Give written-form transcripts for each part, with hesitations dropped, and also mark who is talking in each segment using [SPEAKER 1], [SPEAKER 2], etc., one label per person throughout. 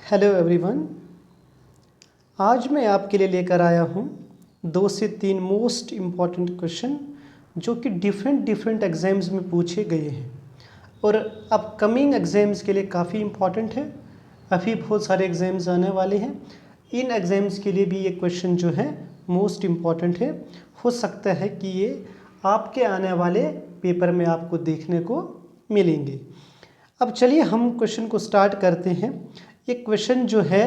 [SPEAKER 1] Hello everyone. आज मैं आपके लिए लेकर आया हूँ 2 से 3 मोस्ट इम्पॉर्टेंट क्वेश्चन जो कि डिफरेंट एग्ज़ाम्स में पूछे गए हैं और अपकमिंग एग्ज़ाम्स के लिए काफ़ी इम्पॉर्टेंट है। अभी बहुत सारे एग्ज़ाम्स आने वाले हैं। इन एग्ज़ाम्स के लिए भी ये क्वेश्चन जो है मोस्ट इम्पॉर्टेंट है। हो सकता है कि ये आपके आने वाले पेपर में आपको देखने को मिलेंगे। अब चलिए हम क्वेश्चन को स्टार्ट करते हैं। ये क्वेश्चन जो है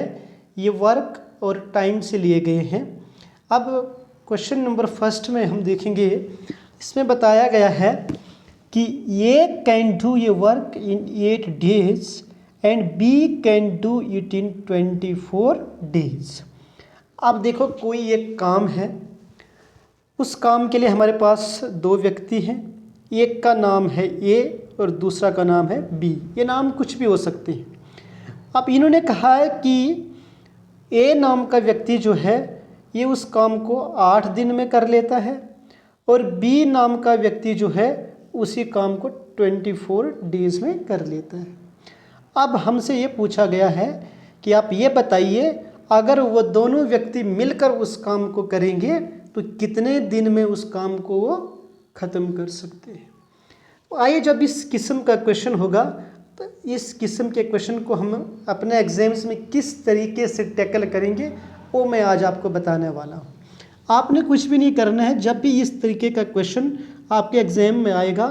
[SPEAKER 1] ये वर्क और टाइम से लिए गए हैं। अब क्वेश्चन नंबर फर्स्ट में हम देखेंगे, इसमें बताया गया है कि ए कैन डू ये work in 8 days and B can do it in 24 days। अब देखो कोई एक काम है, उस काम के लिए हमारे पास 2 व्यक्ति हैं। एक का नाम है ए और दूसरा का नाम है बी। ये नाम कुछ भी हो सकते हैं। अब इन्होंने कहा है कि ए नाम का व्यक्ति जो है ये उस काम को 8 दिन में कर लेता है और बी नाम का व्यक्ति जो है उसी काम को 24 days में कर लेता है। अब हमसे ये पूछा गया है कि आप ये बताइए, अगर वो दोनों व्यक्ति मिलकर उस काम को करेंगे तो कितने दिन में उस काम को वो ख़त्म कर सकते हैं। आइए, जब इस किस्म का क्वेश्चन होगा तो इस किस्म के क्वेश्चन को हम अपने एग्जाम्स में किस तरीके से टैकल करेंगे वो मैं आज आपको बताने वाला हूँ। आपने कुछ भी नहीं करना है। जब भी इस तरीके का क्वेश्चन आपके एग्ज़ाम में आएगा,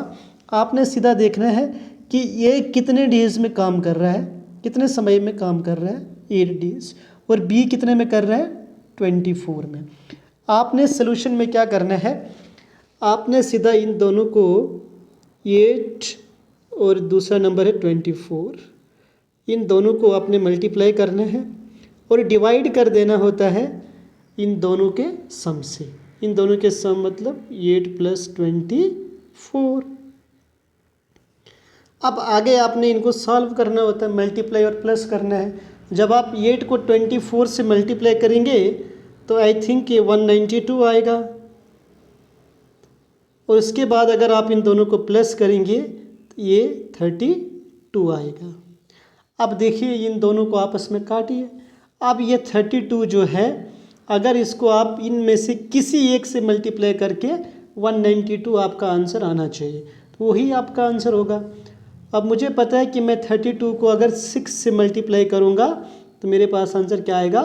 [SPEAKER 1] आपने सीधा देखना है कि ये कितने डेज़ में काम कर रहा है, कितने समय में काम कर रहा है, 8 days, और बी कितने में कर रहा है, 24 में। आपने सोल्यूशन में क्या करना है, आपने सीधा इन दोनों को 8 और दूसरा नंबर है 24, इन दोनों को आपने मल्टीप्लाई करना है और डिवाइड कर देना होता है इन दोनों के सम से। इन दोनों के सम मतलब 8 + 24। अब आगे आपने इनको सॉल्व करना होता है, मल्टीप्लाई और प्लस करना है। जब आप 8 को 24 से मल्टीप्लाई करेंगे तो आई थिंक ये 192 आएगा और उसके बाद अगर आप इन दोनों को प्लस करेंगे तो ये 32 आएगा। अब देखिए इन दोनों को आपस में काटिए। अब ये 32 जो है, अगर इसको आप इनमें से किसी एक से मल्टीप्लाई करके 192 आपका आंसर आना चाहिए, तो वही आपका आंसर होगा। अब मुझे पता है कि मैं 32 को अगर 6 से मल्टीप्लाई करूँगा तो मेरे पास आंसर क्या आएगा,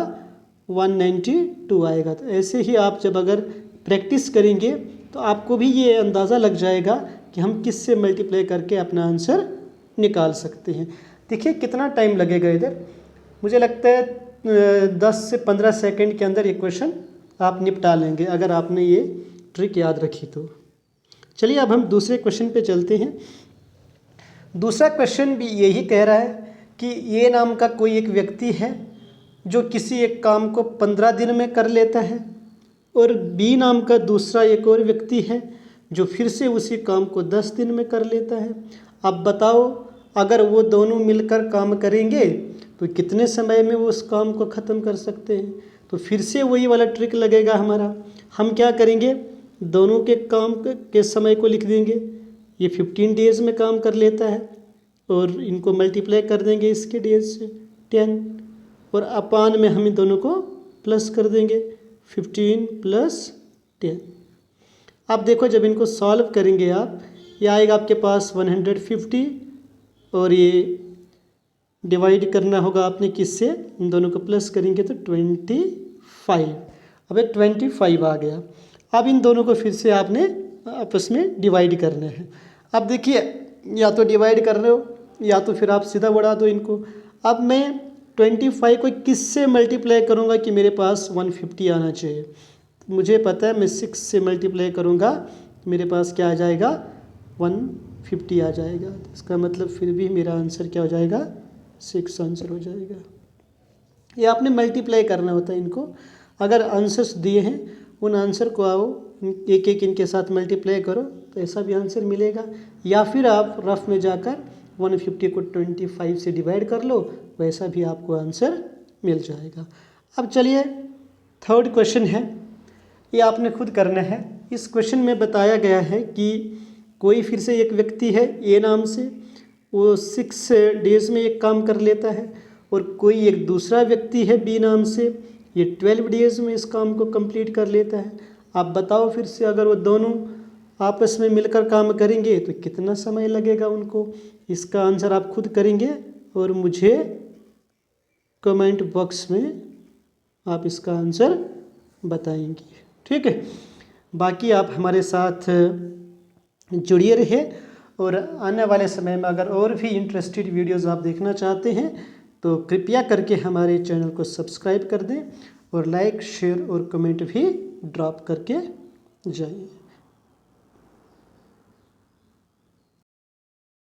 [SPEAKER 1] 192 आएगा। तो ऐसे ही आप जब अगर प्रैक्टिस करेंगे तो आपको भी ये अंदाज़ा लग जाएगा कि हम किस से मल्टीप्लाई करके अपना आंसर निकाल सकते हैं। देखिए कितना टाइम लगेगा इधर। मुझे लगता है 10 से 15 सेकंड के अंदर ये क्वेश्चन आप निपटा लेंगे अगर आपने ये ट्रिक याद रखी तो। चलिए अब हम दूसरे क्वेश्चन पे चलते हैं। दूसरा क्वेश्चन भी यही कह रहा है कि ये नाम का कोई एक व्यक्ति है जो किसी एक काम को 15 दिन में कर लेता है और बी नाम का दूसरा एक और व्यक्ति है जो फिर से उसी काम को 10 दिन में कर लेता है। अब बताओ, अगर वो दोनों मिलकर काम करेंगे तो कितने समय में वो उस काम को ख़त्म कर सकते हैं। तो फिर से वही वाला ट्रिक लगेगा हमारा। हम क्या करेंगे, दोनों के काम के समय को लिख देंगे। ये 15 days में काम कर लेता है और इनको मल्टीप्लाई कर देंगे इसके डेज से 10 और अपान में हम इन दोनों को प्लस कर देंगे 15 + 10। अब देखो जब इनको सॉल्व करेंगे आप, ये आएगा आपके पास 150 और ये डिवाइड करना होगा आपने किससे, इन दोनों को प्लस करेंगे तो 25। अब 25 आ गया। अब इन दोनों को फिर से आपने आपस में डिवाइड करना है। अब देखिए या तो डिवाइड कर रहे हो या तो फिर आप सीधा बढ़ा दो इनको। अब मैं 25 को किससे मल्टीप्लाई करूँगा कि मेरे पास 150 आना चाहिए। मुझे पता है मैं 6 से मल्टीप्लाई करूँगा मेरे पास क्या आ जाएगा, 150 आ जाएगा। इसका मतलब फिर भी मेरा आंसर क्या हो जाएगा, 6 आंसर हो जाएगा। ये आपने मल्टीप्लाई करना होता है इनको। अगर आंसर्स दिए हैं उन आंसर को आओ एक एक इनके साथ मल्टीप्लाई करो तो ऐसा भी आंसर मिलेगा, या फिर आप रफ में जाकर 150 को 25 से डिवाइड कर लो, वैसा भी आपको आंसर मिल जाएगा। अब चलिए थर्ड क्वेश्चन है, ये आपने खुद करना है। इस क्वेश्चन में बताया गया है कि कोई फिर से एक व्यक्ति है ए नाम से, वो 6 days में एक काम कर लेता है और कोई एक दूसरा व्यक्ति है बी नाम से, ये 12 डेज़ में इस काम को कंप्लीट कर लेता है। आप बताओ फिर से, अगर वो दोनों आपस में मिलकर काम करेंगे तो कितना समय लगेगा उनको? इसका आंसर आप खुद करेंगे और मुझे कमेंट बॉक्स में आप इसका आंसर बताएंगे, ठीक है। बाकी आप हमारे साथ जुड़िए रहे और आने वाले समय में अगर और भी इंटरेस्टेड वीडियोस आप देखना चाहते हैं तो कृपया करके हमारे चैनल को सब्सक्राइब कर दें और लाइक, शेयर और कमेंट भी ड्रॉप करके जाइए।